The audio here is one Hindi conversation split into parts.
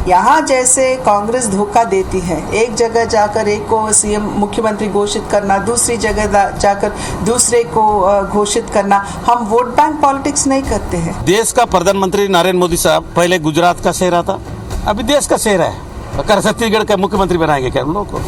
यहाँ जैसे कांग्रेस धोखा देती है, एक जगह जाकर एक को सीएम मुख्यमंत्री घोषित करना, दूसरी जगह जाकर दूसरे को घोषित करना, हम वोट बैंक पॉलिटिक्स नहीं करते हैं। देश का प्रधानमंत्री नरेंद्र मोदी साहब पहले गुजरात का चेहरा था, अभी देश का चेहरा है। कर छत्तीसगढ़ का मुख्यमंत्री बनाएंगे क्या हम लोग को?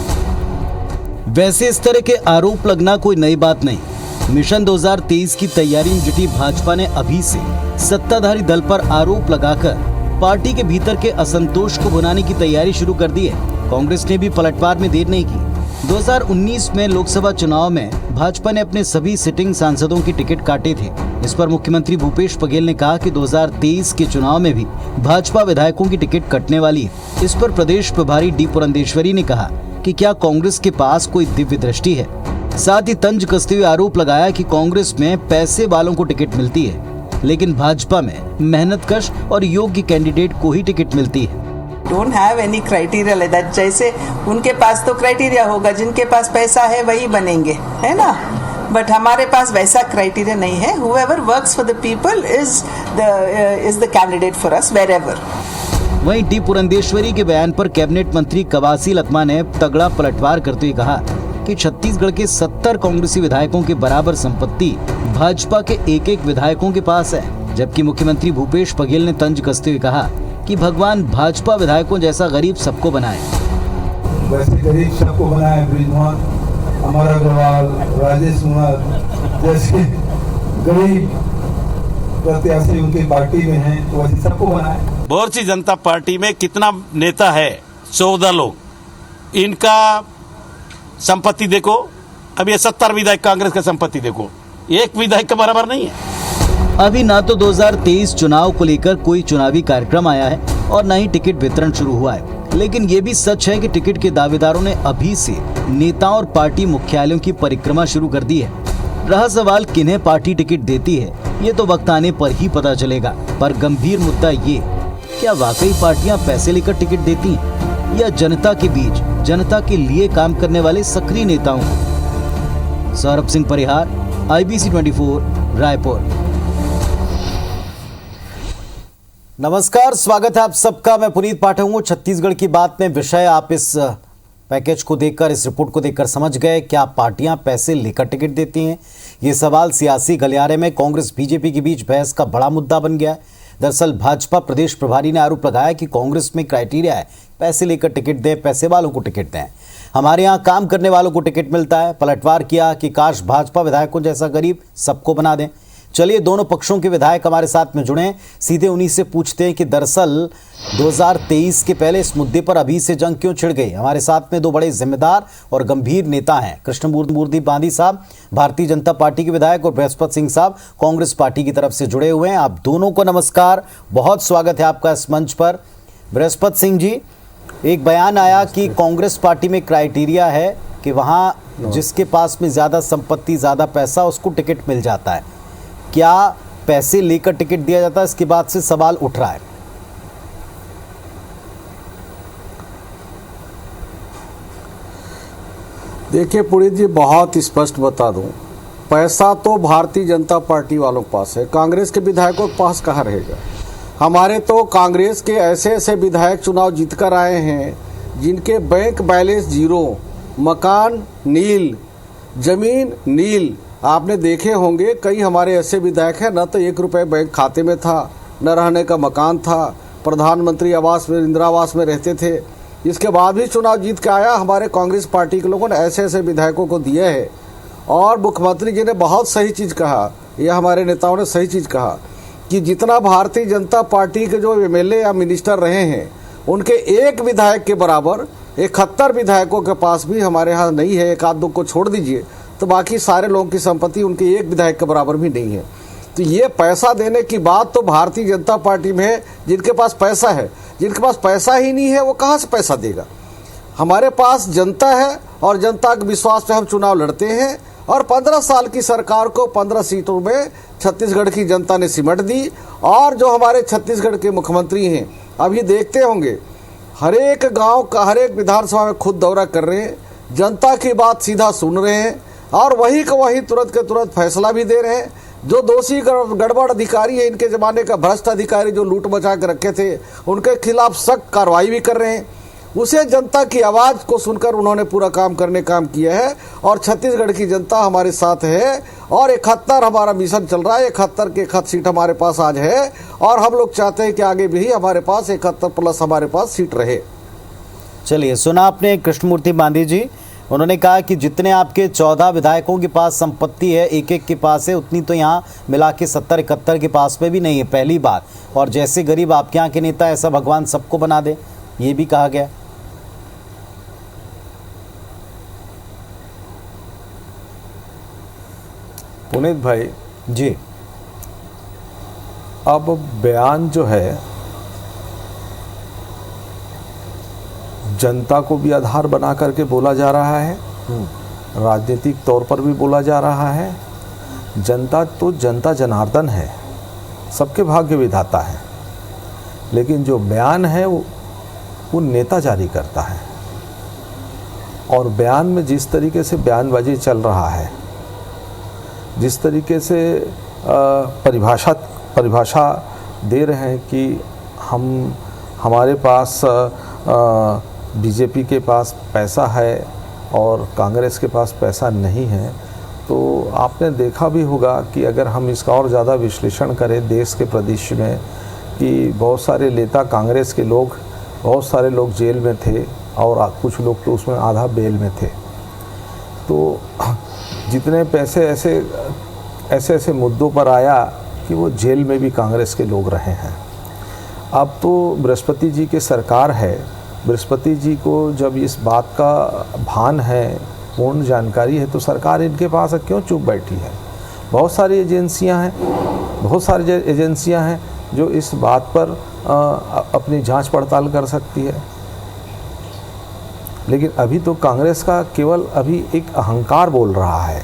वैसे इस तरह के आरोप लगना कोई नई बात नहीं। मिशन 2023 की तैयारी में जुटी भाजपा ने अभी से सत्ताधारी दल पर आरोप लगाकर पार्टी के भीतर के असंतोष को भुनाने की तैयारी शुरू कर दी है। कांग्रेस ने भी पलटवार में देर नहीं की। 2019 में लोकसभा चुनाव में भाजपा ने अपने सभी सिटिंग सांसदों के टिकट काटे थे। इस पर मुख्यमंत्री भूपेश बघेल ने कहा कि 2023 के चुनाव में भी भाजपा विधायकों की टिकट कटने वाली है। इस पर प्रदेश प्रभारी डी पुरंदेश्वरी ने कहा कि क्या कांग्रेस के पास कोई दिव्य दृष्टि है। साथ ही तंज कसते हुए आरोप लगाया कि कांग्रेस में पैसे वालों को टिकट मिलती है, लेकिन भाजपा में मेहनतकश और योग्य कैंडिडेट को ही टिकट मिलती है। Don't have any criteria like that. जैसे उनके पास तो क्राइटेरिया होगा, जिनके पास पैसा है वही बनेंगे, है ना, बट हमारे पास वैसा क्राइटेरिया नहीं है। whoever works for the people is the candidate for us wherever। वहीं डी पुरंदेश्वरी के बयान पर कैबिनेट मंत्री कवासी लखमा ने तगड़ा पलटवार करते हुए कहा कि छत्तीसगढ़ के 70 कांग्रेसी विधायकों के बराबर संपत्ति भाजपा के एक एक विधायकों के पास है। जबकि मुख्यमंत्री भूपेश बघेल ने तंज कसते हुए कहा कि भगवान भाजपा विधायकों जैसा गरीब सबको बनाए। वैसे गरीब सबको बनाए, बृजमोहन, अमर अग्रवाल, राजेश कुमार जैसे गरीब प्रत्याशी उनकी पार्टी में हैं, तो वैसे सबको बनाए। भारतीय जनता पार्टी में कितना नेता है? 14 लोग। इनका संपत्ति देखो, अब ये 70 विधायक कांग्रेस का संपत्ति देखो, एक विधायक के बराबर नहीं है। अभी ना तो 2023 चुनाव को लेकर कोई चुनावी कार्यक्रम आया है और न ही टिकट वितरण शुरू हुआ है, लेकिन ये भी सच है कि टिकट के दावेदारों ने अभी से नेताओं और पार्टी मुख्यालयों की परिक्रमा शुरू कर दी है। रहा सवाल किन्हें पार्टी टिकट देती है, ये तो वक्त आने पर ही पता चलेगा। पर गंभीर मुद्दा ये, क्या वाकई पार्टियां पैसे लेकर टिकट देती हैं या जनता के बीच जनता के लिए काम करने वाले सक्रिय नेताओं को? सौरभ सिंह परिहार, IBC 24, रायपुर। नमस्कार, स्वागत है आप सबका। मैं पुनीत पाठक हूं। छत्तीसगढ़ की बात में विषय आप इस पैकेज को देखकर, इस रिपोर्ट को देखकर समझ गए। क्या पार्टियां पैसे लेकर टिकट देती हैं? ये सवाल सियासी गलियारे में कांग्रेस बीजेपी के बीच बहस का बड़ा मुद्दा बन गया है। दरअसल भाजपा प्रदेश प्रभारी ने आरोप लगाया कि कांग्रेस में क्राइटेरिया है, पैसे लेकर टिकट दें, पैसे वालों को टिकट दें। हमारे यहाँ काम करने वालों को टिकट मिलता है। पलटवार किया कि काश भाजपा विधायकों जैसा गरीब सबको बना दें। चलिए दोनों पक्षों के विधायक हमारे साथ में जुड़े, सीधे उन्हीं से पूछते हैं कि दरअसल 2023 के पहले इस मुद्दे पर अभी से जंग क्यों छिड़ गई। हमारे साथ में दो बड़े जिम्मेदार और गंभीर नेता हैं, कृष्णमूर्ति बांदी साहब भारतीय जनता पार्टी के विधायक और बृहस्पत सिंह साहब कांग्रेस पार्टी की तरफ से जुड़े हुए हैं। आप दोनों को नमस्कार, बहुत स्वागत है आपका इस मंच पर। बृहस्पत सिंह जी, एक बयान आया कि कांग्रेस पार्टी में क्राइटेरिया है कि वहाँ जिसके पास में ज़्यादा संपत्ति, ज़्यादा पैसा, उसको टिकट मिल जाता है। क्या पैसे लेकर टिकट दिया जाता है? इसके बाद से सवाल उठ रहा है। देखिए पुनीत जी, बहुत स्पष्ट बता दूं, पैसा तो भारतीय जनता पार्टी वालों के पास है, कांग्रेस के विधायकों के पास कहाँ रहेगा। हमारे तो कांग्रेस के ऐसे ऐसे विधायक चुनाव जीत कर आए हैं जिनके बैंक बैलेंस जीरो, मकान नील, जमीन नील। आपने देखे होंगे कई हमारे ऐसे विधायक हैं, न तो 1 रुपये बैंक खाते में था, न रहने का मकान था, प्रधानमंत्री आवास में, इंदिरावास में रहते थे। इसके बाद भी चुनाव जीत के आया। हमारे कांग्रेस पार्टी के लोगों ने ऐसे ऐसे विधायकों को दिए है। और मुख्यमंत्री जी ने बहुत सही चीज़ कहा, यह हमारे नेताओं ने सही चीज़ कहा कि जितना भारतीय जनता पार्टी के जो MLA या मिनिस्टर रहे हैं, उनके एक विधायक के बराबर 71 विधायकों के पास भी हमारे यहाँ नहीं है। एक आध दो को छोड़ दीजिए तो बाकी सारे लोगों की संपत्ति उनके एक विधायक के बराबर भी नहीं है। तो ये पैसा देने की बात तो भारतीय जनता पार्टी में है। जिनके पास पैसा है, जिनके पास पैसा ही नहीं है, वो कहाँ से पैसा देगा। हमारे पास जनता है और जनता के विश्वास पे हम चुनाव लड़ते हैं। और 15 साल की सरकार को 15 सीटों में छत्तीसगढ़ की जनता ने सिमट दी। और जो हमारे छत्तीसगढ़ के मुख्यमंत्री हैं, अभी देखते होंगे हर एक गाँव का, हर एक विधानसभा में खुद दौरा कर रहे हैं, जनता की बात सीधा सुन रहे हैं और वही का वही तुरंत के तुरंत फैसला भी दे रहे हैं। जो दोषी गड़बड़ अधिकारी है, इनके जमाने का भ्रष्ट अधिकारी जो लूट मचा के रखे थे, उनके खिलाफ सख्त कार्रवाई भी कर रहे हैं। उसे जनता की आवाज़ को सुनकर उन्होंने पूरा काम किया है और छत्तीसगढ़ की जनता हमारे साथ है। और 71 हमारा मिशन चल रहा है, 71 के 71 सीट हमारे पास आज है और हम लोग चाहते हैं कि आगे भी हमारे पास 71 प्लस हमारे पास सीट रहे। चलिए, सुना आपने कृष्णमूर्ति बांदी जी। उन्होंने कहा कि जितने आपके 14 विधायकों के पास संपत्ति है, एक एक के पास है, उतनी तो यहाँ मिला के 70-71 के पास में भी नहीं है, पहली बात। और जैसे गरीब आपके यहाँ के नेता, ऐसा भगवान सबको बना दे, ये भी कहा गया। पुनीत भाई जी, अब बयान जो है जनता को भी आधार बना करके बोला जा रहा है, राजनीतिक तौर पर भी बोला जा रहा है। जनता तो जनता जनार्दन है, सबके भाग्य विधाता है, लेकिन जो बयान है वो नेता जारी करता है। और बयान में जिस तरीके से बयानबाजी चल रहा है, जिस तरीके से परिभाषा दे रहे हैं कि हमारे पास बीजेपी के पास पैसा है और कांग्रेस के पास पैसा नहीं है, तो आपने देखा भी होगा कि अगर हम इसका और ज़्यादा विश्लेषण करें देश के परिदृश्य में, कि बहुत सारे नेता कांग्रेस के लोग, बहुत सारे लोग जेल में थे और कुछ लोग तो उसमें आधा बेल में थे। तो जितने पैसे ऐसे मुद्दों पर आया कि वो जेल में भी कांग्रेस के लोग रहे हैं। अब तो बृहस्पति जी की सरकार है, बृहस्पति जी को जब इस बात का भान है, पूर्ण जानकारी है, तो सरकार इनके पास क्यों चुप बैठी है। बहुत सारी एजेंसियां हैं जो इस बात पर अपनी जांच पड़ताल कर सकती है। लेकिन अभी तो कांग्रेस का केवल अभी एक अहंकार बोल रहा है,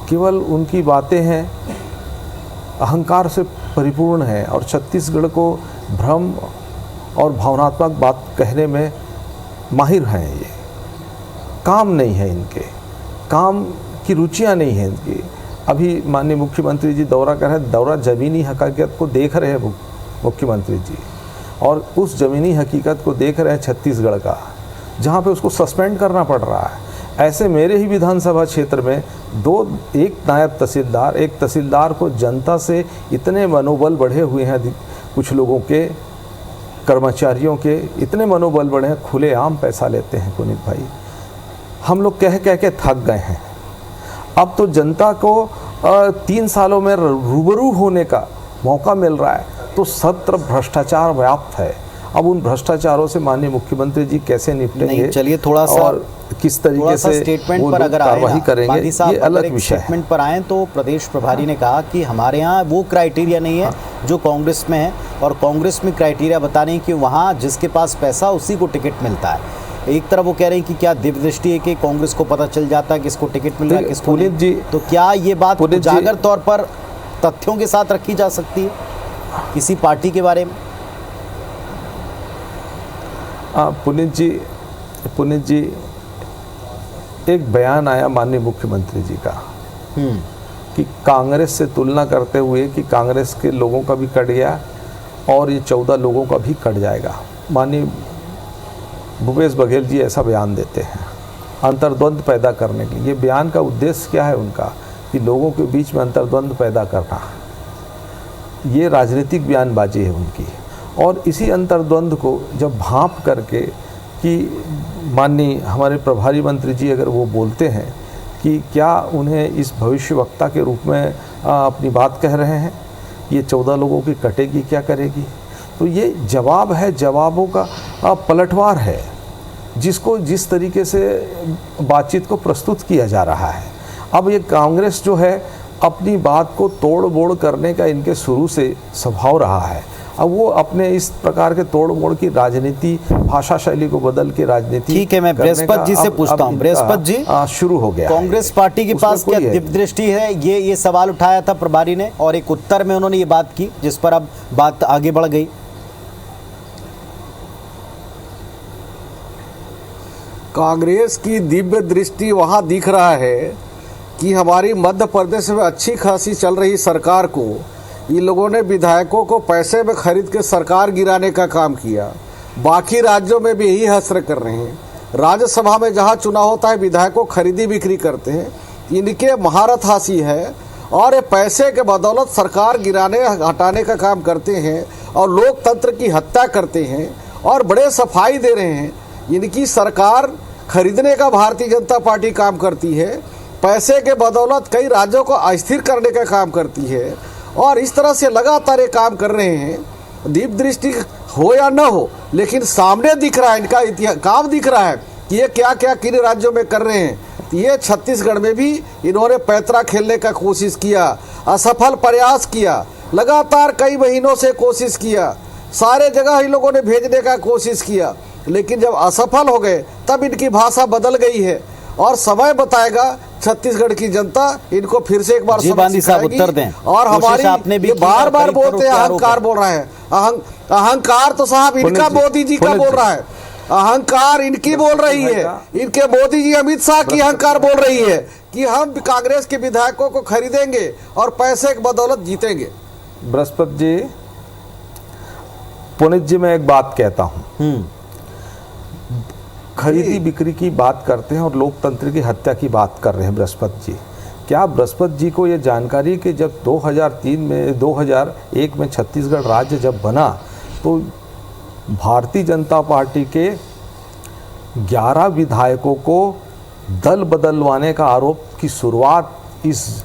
केवल उनकी बातें हैं अहंकार से परिपूर्ण है और छत्तीसगढ़ को भ्रम और भावनात्मक बात कहने में माहिर हैं। ये काम नहीं है इनके, काम की रुचियां नहीं हैं इनकी। अभी माननीय मुख्यमंत्री जी दौरा कर रहे हैं, दौरा ज़मीनी हकीकत को देख रहे हैं मुख्यमंत्री जी, और उस ज़मीनी हकीकत को देख रहे हैं छत्तीसगढ़ का, जहाँ पे उसको सस्पेंड करना पड़ रहा है। ऐसे मेरे ही विधानसभा क्षेत्र में एक नायब तहसीलदार, एक तहसीलदार को जनता से इतने मनोबल बढ़े हुए हैं, कुछ लोगों के, कर्मचारियों के इतने मनोबल बढ़े हैं, खुलेआम पैसा लेते हैं। पुनीत भाई, हम लोग कह के थक गए हैं। अब तो जनता को 3 सालों में रूबरू होने का मौका मिल रहा है, तो सत्र भ्रष्टाचार व्याप्त है। अब उन भ्रष्टाचारों से माननीय मुख्यमंत्री जी कैसे निपटेंगे, चलिए थोड़ा सा और किस तरीके से स्टेटमेंट पर अगर कार्रवाई करेंगे, ये अलग विषय है। स्टेटमेंट पर आए तो प्रदेश प्रभारी ने कहा कि हमारे यहाँ वो क्राइटेरिया नहीं है जो कांग्रेस में है, और कांग्रेस में क्राइटेरिया बता रहे हैं कि वहाँ जिसके पास पैसा उसी को टिकट मिलता है। एक तरफ वो कह रहे हैं कि क्या दिव्य दृष्टि है कि कांग्रेस को पता चल जाता है किसको टिकट मिल रहा है किसको नहीं। जी, तो क्या ये बात उजागर तौर पर तथ्यों के साथ रखी जा सकती है किसी पार्टी के बारे में? पुनीत जी एक बयान आया माननीय मुख्यमंत्री जी का कि कांग्रेस से तुलना करते हुए कि कांग्रेस के लोगों का भी कट गया और ये 14 लोगों का भी कट जाएगा। माननीय भूपेश बघेल जी ऐसा बयान देते हैं अंतर्द्वंद पैदा करने के लिए। ये बयान का उद्देश्य क्या है उनका, कि लोगों के बीच में अंतर्द्वंद पैदा करना। ये राजनीतिक बयानबाजी है उनकी, और इसी अंतर्द्वंद को जब भांप करके कि माननीय हमारे प्रभारी मंत्री जी अगर वो बोलते हैं कि क्या उन्हें इस भविष्यवक्ता के रूप में अपनी बात कह रहे हैं, ये 14 लोगों की कटेगी क्या करेगी, तो ये जवाब है, जवाबों का पलटवार है, जिसको जिस तरीके से बातचीत को प्रस्तुत किया जा रहा है। अब ये कांग्रेस जो है अपनी बात को तोड़ मोड़ करने का इनके शुरू से स्वभाव रहा है। अब वो अपने इस प्रकार के तोड़ मोड़ की राजनीति, भाषा शैली को बदल के राजनीति, ठीक है, मैं बृहस्पति जी से पूछता हूँ। बृहस्पति जी, शुरू हो गया कांग्रेस पार्टी के पास क्या दिव्य दृष्टि है? ये सवाल उठाया था प्रभारी ने, और एक उत्तर में उन्होंने ये बात की जिस पर अब बात आगे बढ़ गई। कांग्रेस की दिव्य दृष्टि वहां दिख रहा है कि हमारी मध्य प्रदेश में अच्छी खासी चल रही सरकार को इन लोगों ने विधायकों को पैसे में खरीद के सरकार गिराने का काम किया। बाकी राज्यों में भी यही हसर कर रहे हैं। राज्यसभा में जहां चुनाव होता है विधायकों खरीदी बिक्री करते हैं, इनके महारत हासिल है और ये पैसे के बदौलत सरकार गिराने हटाने का काम करते हैं और लोकतंत्र की हत्या करते हैं और बड़े सफाई दे रहे हैं। इनकी सरकार खरीदने का भारतीय जनता पार्टी काम करती है, पैसे के बदौलत कई राज्यों को अस्थिर करने का काम करती है और इस तरह से लगातार ये काम कर रहे हैं। दीप दृष्टि हो या न हो, लेकिन सामने दिख रहा है, इनका काम दिख रहा है कि ये क्या क्या किन राज्यों में कर रहे हैं। ये छत्तीसगढ़ में भी इन्होंने पैतरा खेलने का कोशिश किया, असफल प्रयास किया, लगातार कई महीनों से कोशिश किया, सारे जगह इन लोगों ने भेजने का कोशिश किया, लेकिन जब असफल हो गए तब इनकी भाषा बदल गई है और समय बताएगा छत्तीसगढ़ की जनता इनको फिर से एक बार जी बांदी साहब उत्तर दें। और हमारी आपने भी बार बार बोलते हैं अहंकार बोल रहा है। अहंकार तो साहब इनका मोदी जी का बोल रहा है, अहंकार इनकी बोल रही है, इनके मोदी जी अमित शाह की अहंकार बोल रही है कि हम कांग्रेस के विधायकों को खरीदेंगे और पैसे की बदौलत जीतेंगे। बृहस्पति जी, पुनित जी, मैं एक बात कहता हूं, खरीदी बिक्री की बात करते हैं और लोकतंत्र की हत्या की बात कर रहे हैं बृहस्पति जी। क्या बृहस्पति जी को ये जानकारी कि जब 2001 में छत्तीसगढ़ राज्य जब बना तो भारतीय जनता पार्टी के 11 विधायकों को दल बदलवाने का आरोप की शुरुआत इस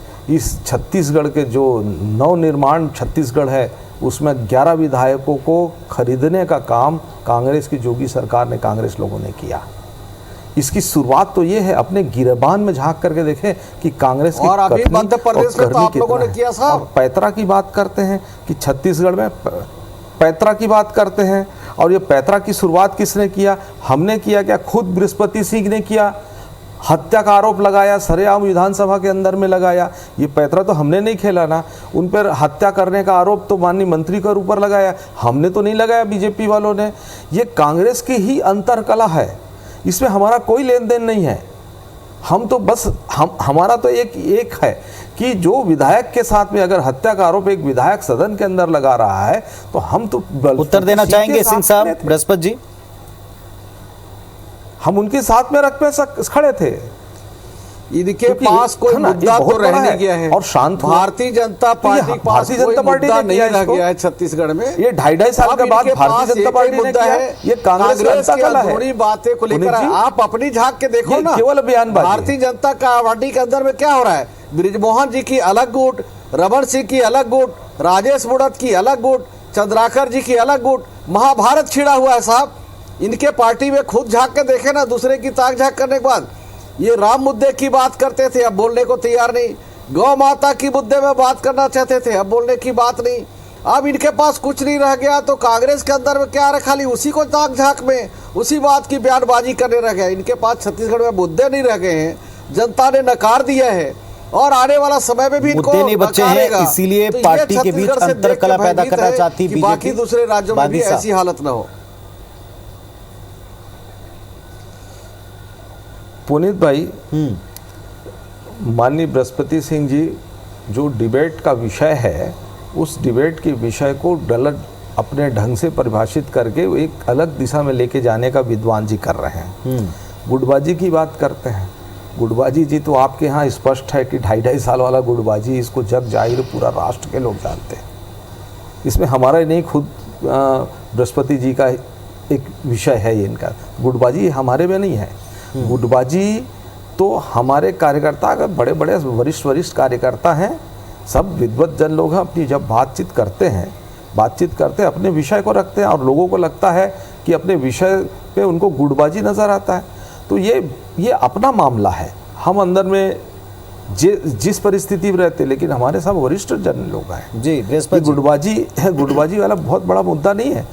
छत्तीसगढ़ के जो नवनिर्माण छत्तीसगढ़ है उसमें 11 विधायकों को खरीदने का काम कांग्रेस की जोगी सरकार ने, कांग्रेस लोगों ने किया। इसकी शुरुआत तो ये है, अपने गिरबान में झांक करके देखें कि कांग्रेस की और अभी मध्य प्रदेश में तो आप लोगों ने किया साहब। पैतरा की बात करते हैं कि छत्तीसगढ़ में पैतरा की बात करते हैं और ये पैतरा की शुरुआत किसने किया? हमने किया क्या? खुद बृहस्पति सिंह ने किया। हत्या का आरोप लगाया, सरेआम विधानसभा के अंदर में लगाया। ये पैतरा तो हमने नहीं खेला ना, उन पर हत्या करने का आरोप तो माननीय मंत्री के ऊपर लगाया, हमने तो नहीं लगाया, बीजेपी वालों ने। ये कांग्रेस की ही अंतरकला है, इसमें हमारा कोई लेन देन नहीं है। हम तो बस हमारा तो एक है कि जो विधायक के साथ में अगर हत्या का आरोप एक विधायक सदन के अंदर लगा रहा है तो हम तो उत्तर देना चाहेंगे सिंह साहब, बृहस्पति जी? हम उनके साथ में रख पे खड़े थे। इनके पास कोई मुद्दा तो रह नहीं गया है और शांत भारतीय जनता पार्टी के पास कोई मुद्दा नहीं रह गया है छत्तीसगढ़ में। ये 2.5 साल के बाद भारतीय जनता पार्टी ने किया है। ये कांग्रेस की अधूरी बातें को लेकर आप अपनी झांक के देखो ना, केवल बयानबाजी। भारतीय जनता पार्टी के अंदर में क्या हो रहा है? बृजमोहन जी की अलग गुट, रमन सिंह की अलग गुट, राजेश मुड़त की अलग गुट, चंद्राकर जी की अलग गुट, महाभारत छिड़ा हुआ है साहब। इनके पार्टी में खुद झांक के देखे ना, दूसरे की ताक झांक करने के बाद ये राम मुद्दे की बात करते थे, अब बोलने को तैयार नहीं। गौ माता की मुद्दे में बात करना चाहते थे, अब बोलने की बात नहीं। अब इनके पास कुछ नहीं रह गया तो कांग्रेस के अंदर में क्या रखा, खाली उसी को ताक झांक में उसी बात की बयानबाजी करने रह गया। इनके पास छत्तीसगढ़ में मुद्दे नहीं रह गए हैं, जनता ने नकार दिया है और आने वाला समय में भी इनको नहीं बच्चे हैं, इसीलिए तो पार्टी के बीच अंतरकला पैदा करना चाहती बीजेपी, बाकी दूसरे राज्यों में भी ऐसी हालत न हो। पुनीत भाई, माननीय बृहस्पति सिंह जी जो डिबेट का विषय है उस डिबेट के विषय को गलत अपने ढंग से परिभाषित करके एक अलग दिशा में लेके जाने का विद्वान जी कर रहे हैं। गुटबाजी की बात करते हैं। गुटबाजी जी तो आपके यहाँ स्पष्ट है कि 2.5 साल वाला गुटबाजी, इसको जग जाहिर पूरा राष्ट्र के लोग जानते हैं। इसमें हमारा नहीं, खुद बृहस्पति जी का एक विषय है ये। इनका गुटबाजी हमारे में नहीं है। गुटबाजी तो हमारे कार्यकर्ता का, बड़े बड़े वरिष्ठ कार्यकर्ता हैं, सब विद्वत जन लोग हैं। अपनी जब बातचीत करते हैं अपने विषय को रखते हैं और लोगों को लगता है कि अपने विषय पे उनको गुटबाजी नज़र आता है तो ये अपना मामला है। हम अंदर में जिस परिस्थिति में रहते, लेकिन हमारे सब वरिष्ठ जन लोग हैं जी। गुटबाजी वाला बहुत बड़ा मुद्दा नहीं है।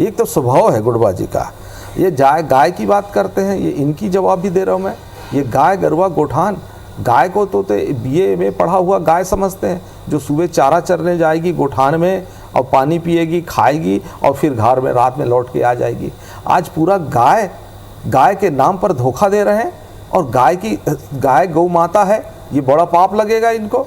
एक तो स्वभाव है गुटबाजी का। ये गाय की बात करते हैं, ये इनकी जवाब भी दे रहा हूँ मैं। ये गाय गरुआ गोठान, गाय को तो BA में पढ़ा हुआ गाय समझते हैं, जो सुबह चारा चरने जाएगी गोठान में और पानी पिएगी, खाएगी और फिर घर में रात में लौट के आ जाएगी। आज पूरा गाय के नाम पर धोखा दे रहे हैं और गाय गौ माता है, ये बड़ा पाप लगेगा इनको।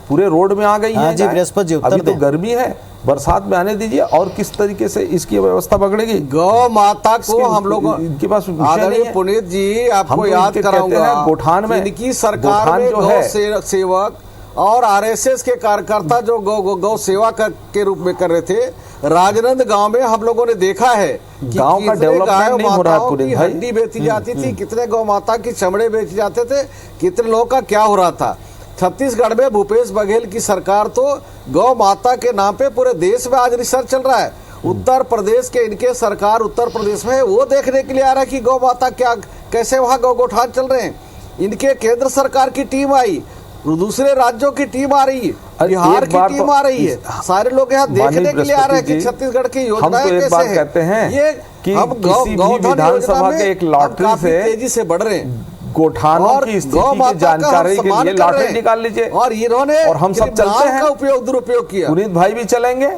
पूरे रोड में आ गई हाँ है जी, बृहस्पति जी, उत्तर अभी तो दें। गर्मी है, बरसात में आने दीजिए। और किस तरीके से इसकी व्यवस्था पगड़ेगी। गौ माता को हम लोग, इनके पास विषय नहीं आदरणीय है। पुनीत जी, हम आपको तो याद इनके कहते कराऊंगा, हैं गोठान में, इनकी सरकार गोठान में जो गौ है, सेवक और आरएसएस के कार्यकर्ता जो गौ सेवा के रूप में कर रहे थे, राजनंद गांव में हम लोगों ने देखा है कि गांव का कितने डेवलपमेंट गाय नहीं हो रहा है माताओं पुनीत की भाई। हड्डी बेची जाती थी, कितने गौ माता की चमड़े बेचे जाते थे, कितने लोगों का क्या हो रहा था। छत्तीसगढ़ में भूपेश बघेल की सरकार तो गौ माता के नाम पे पूरे देश में आज रिसर्च चल रहा है। उत्तर प्रदेश के इनके सरकार उत्तर प्रदेश में वो देखने के लिए आ रहा है कि गौ माता क्या, कैसे वहाँ गौ गोठान चल रहे हैं। इनके केंद्र सरकार की टीम आई, दूसरे राज्यों की टीम आ रही है, बिहार की टीम आ रही है, सारे लोग यहाँ देखने के लिए आ रहे हैं कि छत्तीसगढ़ की योजनाएं हम तो एक बात कैसे कहते हैं ये कि हम किसी भी विधानसभा के एक लॉटरी से तेजी से बढ़ रहे हैं गोठानों और की गौ स्थिति माता की का हम जानकारी के सम्मान लिए कर रहे लॉटरी हैं। निकाल लीजिए। और इन्होंने और हम सब सिर्फ चलते नाम हैं, का दुरुपयोग किया। पुनीत भाई भी चलेंगे।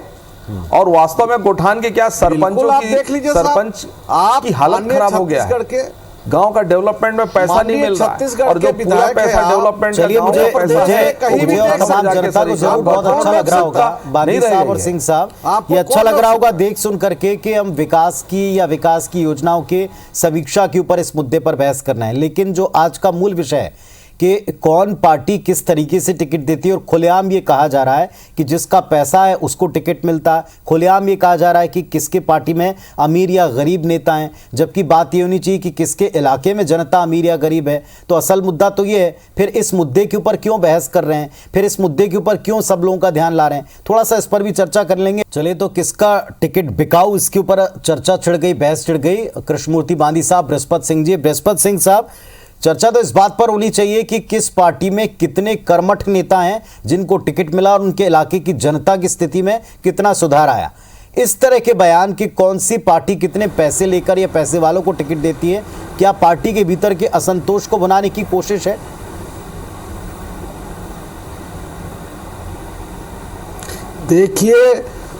और वास्तव में गोठान के क्या बिल्कुल, आप देख लीजिए साहब, सरपंच आप की हालत अन्य खराब हो गया छत्तीसगढ़ है। के गांव का डेवलपमेंट में पैसा नहीं माननीय मिल रहा है। छत्तीसगढ़ और जो के पूरा विधायक पैसा हैं आप, डेवलपमेंट चलिए का मुझे गांव का पैसा मुझे है, कहीं भी मुझे और देख तमाम जाके जनता को सही जरूर काम बहुत कौन अच्छा रोक लग रहा होगा, सकता? बानी नहीं साहब और रहेंगे। सिंह साहब, आपको ये अच्छा कौन लग रोक रहा होगा देख सुन करके कि हम विकास की या विकास की योजनाओं के समीक्षा के ऊपर इस मुद्दे पर बहस करना है। लेकिन जो आज का मूल विषय है कि कौन पार्टी किस तरीके से टिकट देती है, और खुलेआम ये कहा जा रहा है कि जिसका पैसा है उसको टिकट मिलता है। खुलेआम ये कहा जा रहा है कि किसके पार्टी में अमीर या गरीब नेता हैं, जबकि बात ये होनी चाहिए कि किसके इलाके में जनता अमीर या गरीब है। तो असल मुद्दा तो ये है, फिर इस मुद्दे के ऊपर क्यों बहस कर रहे हैं, फिर इस मुद्दे के ऊपर क्यों सब लोगों का ध्यान ला रहे हैं, थोड़ा सा इस पर भी चर्चा कर लेंगे। चलिए, तो किसका टिकट बिकाऊ, इसके ऊपर चर्चा छिड़ गई, बहस छिड़ गई। कृष्णमूर्ति बांदी साहब, बृहस्पति सिंह जी, बृहस्पति सिंह साहब, चर्चा तो इस बात पर होनी चाहिए कि किस पार्टी में कितने कर्मठ नेता हैं जिनको टिकट मिला और उनके इलाके की जनता की स्थिति में कितना सुधार आया। इस तरह के बयान कि कौन सी पार्टी कितने पैसे लेकर या पैसे वालों को टिकट देती है, क्या पार्टी के भीतर के असंतोष को बनाने की कोशिश है? देखिए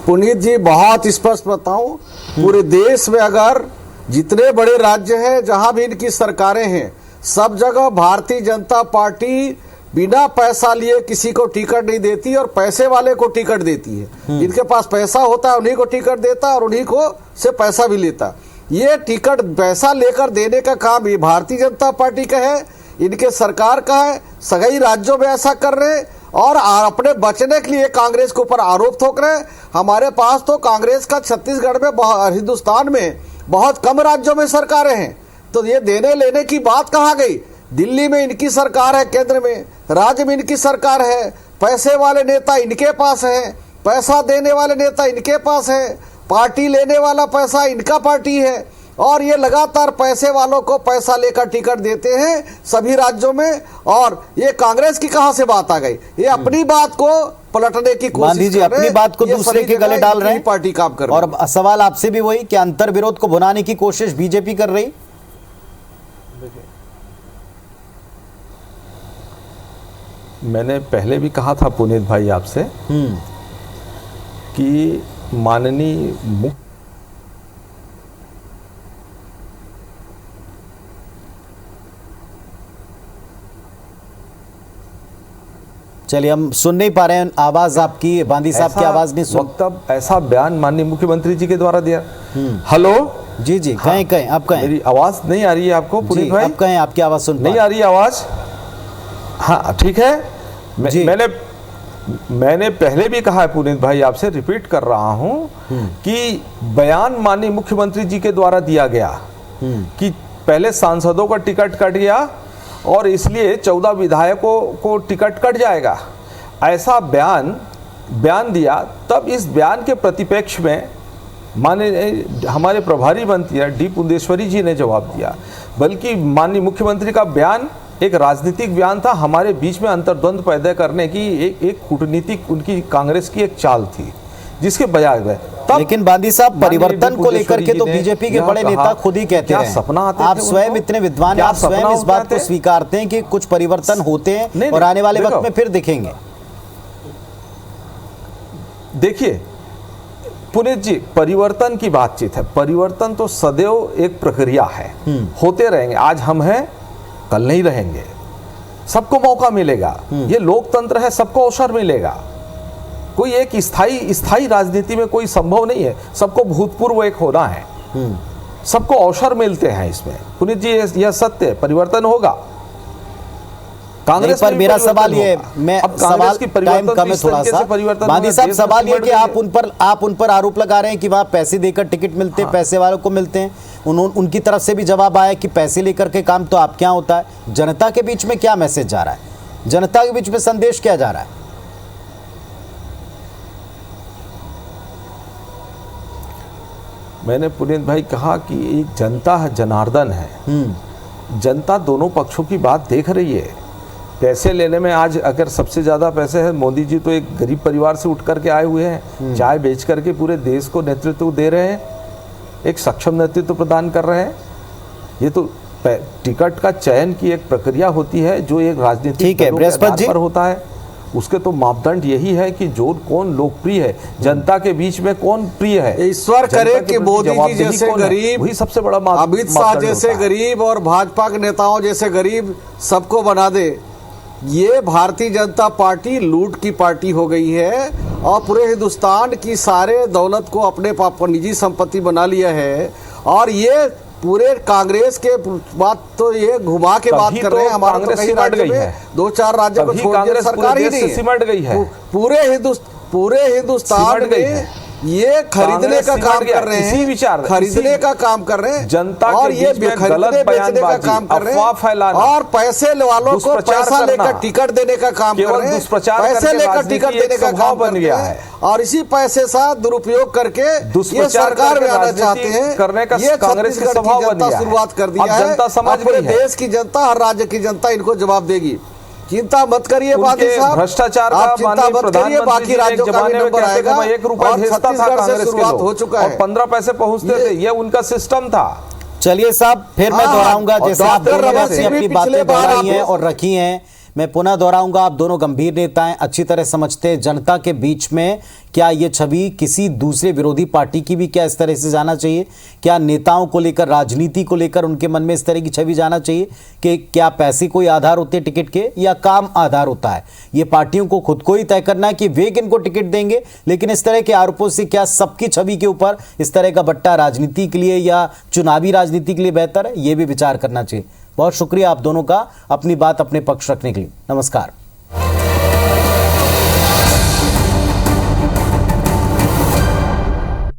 पुनीत जी, बहुत स्पष्ट बताऊं, पूरे देश में अगर जितने बड़े राज्य हैं जहां भी इनकी सरकारें हैं, सब जगह भारतीय जनता पार्टी बिना पैसा लिए किसी को टिकट नहीं देती और पैसे वाले को टिकट देती है। जिनके पास पैसा होता है उन्हीं को टिकट देता है और उन्हीं को से पैसा भी लेता। ये टिकट पैसा लेकर देने का काम ये भारतीय जनता पार्टी का है, इनके सरकार का है। सभी राज्यों में ऐसा कर रहे हैं और अपने बचने के लिए कांग्रेस के ऊपर आरोप ठोक रहे हैं। हमारे पास तो कांग्रेस का छत्तीसगढ़ में, हिंदुस्तान में बहुत कम राज्यों में सरकारें हैं, तो ये देने लेने की बात कहाँ गई? दिल्ली में इनकी सरकार है, केंद्र में, राज्य में इनकी सरकार है, पैसे वाले नेता इनके पास है, पैसा देने वाले नेता इनके पास है, पार्टी लेने वाला पैसा इनका पार्टी है, और ये लगातार पैसे वालों को पैसा लेकर टिकट देते हैं सभी राज्यों में। और ये कांग्रेस की कहां से बात आ गई? ये अपनी बात को पलटने की कोशिश गांधी जी कर रहे अपनी हैं। बात को ये दूसरे सभी के गले जगह डाल रहे इनकी हैं, पार्टी काम कर रही है। और सवाल आपसे भी वही कि अंतर विरोध को भुनाने की कोशिश बीजेपी कर रही। मैंने पहले भी कहा था पुनीत भाई आपसे कि माननीय मुख्य चलिए, हम सुन नहीं पा रहे हैं आवाज आपकी, बांदी साहब की आवाज नहीं सुन। वक्तव्य, ऐसा बयान माननीय मुख्यमंत्री जी के द्वारा दिया। हेलो जी जी, कहें कहें, आप कहें। मेरी आवाज नहीं आ रही है आपको पुनीत जी, भाई? आप कहें, आपकी आवाज सुन नहीं आ रही है आवाज? हाँ ठीक है। जी। मैंने पहले भी कहा है पुनीत भाई, आपसे रिपीट कर रहा हूं कि बयान माननीय मुख्यमंत्री जी के द्वारा दिया गया कि पहले सांसदों का टिकट कट गया और इसलिए 14 विधायकों को टिकट कट जाएगा, ऐसा बयान दिया। तब इस बयान के प्रतिपेक्ष में माननीय हमारे प्रभारी मंत्री डी पुंदेश्वरी जी ने जवाब दिया। बल्कि माननीय मुख्यमंत्री का बयान एक राजनीतिक बयान था, हमारे बीच में अंतर्द्वंद पैदा करने की एक कूटनीतिक उनकी कांग्रेस की एक चाल थी, जिसके बजाय लेकिन बांदी साहब, परिवर्तन को लेकर के तो बीजेपी के बड़े नेता खुद ही कहते हैं, सपना आते आप थे स्वयं उनको? इतने विद्वान हैं, क्या आप स्वयं सपना इस बात होते को थे? स्वीकारते हैं कि कुछ परिवर्तन होते हैं और आने वाले वक्त में फिर दिखेंगे। देखिए पुनीत जी, परिवर्तन की बातचीत है। परिवर्तन तो सदैव एक प्रक्रिया है, होते रहेंगे। आज हम हैं, कल नहीं रहेंगे। सबको मौका मिलेगा। ये लोकतंत्र है, सबको अवसर मिलेगा। कोई एक स्थायी राजनीति में कोई संभव नहीं है, सबको भूतपूर्व एक होना है, सबको अवसर मिलते हैं इसमें। पुनीत जी, यह सत्य है, परिवर्तन होगा। कांग्रेस पर मेरा सवाल ये, मैं सवाल टाइम कम है थोड़ा सा, बादी साहब, सवाल ये कि आप उन पर आरोप लगा रहे हैं कि वहां पैसे देकर टिकट मिलते हैं, पैसे वालों को मिलते हैं। उनकी तरफ से भी जवाब आया कि पैसे लेकर के काम तो आपके यहाँ होता है। जनता के बीच में क्या मैसेज जा रहा है, जनता के बीच में संदेश क्या जा रहा है? मैंने पुनीत भाई कहा कि एक जनता है, जनार्दन है। जनता दोनों पक्षों की बात देख रही है। पैसे लेने में आज अगर सबसे ज़्यादा पैसे हैं, मोदी जी तो एक गरीब परिवार से उठ करके आए हुए हैं, चाय बेच करके पूरे देश को नेतृत्व दे रहे हैं, एक सक्षम नेतृत्व प्रदान कर रहे हैं। ये तो टिकट का चयन की एक प्रक्रिया होती है जो एक राजनीतिक दलों पर होता है। उसके तो मापदंड यही है कि जो कौन लोकप्रिय है, जनता के बीच में कौन प्रिय है। ईश्वर करे कि मोदी जी जैसे गरीब, वही सबसे बड़ा अमित शाह जैसे गरीब और भाजपा के नेताओं जैसे गरीब सबको बना दे। ये भारतीय जनता पार्टी लूट की पार्टी हो गई है और पूरे हिंदुस्तान की सारे दौलत को अपने निजी संपत्ति बना लिया है। और ये पूरे कांग्रेस के बात तो ये घुमा के बात कर रहे हैं। हमारा तो कई राज्य में 2-4 राज्यों को छोड़ के सरकार ही नहीं सिमट गई है। पूरे हिंदुस्तान में ये खरीदने का काम कर रहे हैं, खरीदने का काम कर रहे हैं जनता और ये खरीदने बेचने का काम कर रहे हैं और पैसे वालों को पैसा लेकर टिकट देने का काम कर रहे हैं, पैसे लेकर टिकट देने का काम बन गया है। और इसी पैसे से दुरुपयोग करके ये सरकार में आना चाहते हैं करने का ये कांग्रेस की जनता शुरुआत कर दिया है। पूरे देश की जनता, हर राज्य की जनता इनको जवाब देगी। चिंता मत करिए बादी साहब, भ्रष्टाचार आप चिंता मत करिए, बाकी राज्यों का भी नंबर आएगा। ₹1 भेजता था कांग्रेस शुरुआत हो चुका है, 15 पैसे पहुंचते थे, ये उनका सिस्टम था। चलिए साहब, फिर मैं दोहराऊंगा, जैसे आप अपनी बातें दोहराई हैं और रखी हैं, मैं पुनः दोहराऊंगा। आप दोनों गंभीर नेता हैं, अच्छी तरह समझते हैं जनता के बीच में क्या ये छवि किसी दूसरे विरोधी पार्टी की भी क्या इस तरह से जाना चाहिए? क्या नेताओं को लेकर, राजनीति को लेकर उनके मन में इस तरह की छवि जाना चाहिए कि क्या पैसे कोई आधार होते हैं टिकट के या काम आधार होता है? ये पार्टियों को खुद को ही तय करना है कि वे किनको टिकट देंगे। लेकिन इस तरह के आरोपों से क्या सबकी छवि के ऊपर इस तरह का बट्टा राजनीति के लिए या चुनावी राजनीति के लिए बेहतर है? ये भी विचार करना चाहिए। बहुत शुक्रिया आप दोनों का अपनी बात, अपने पक्ष रखने के लिए। नमस्कार।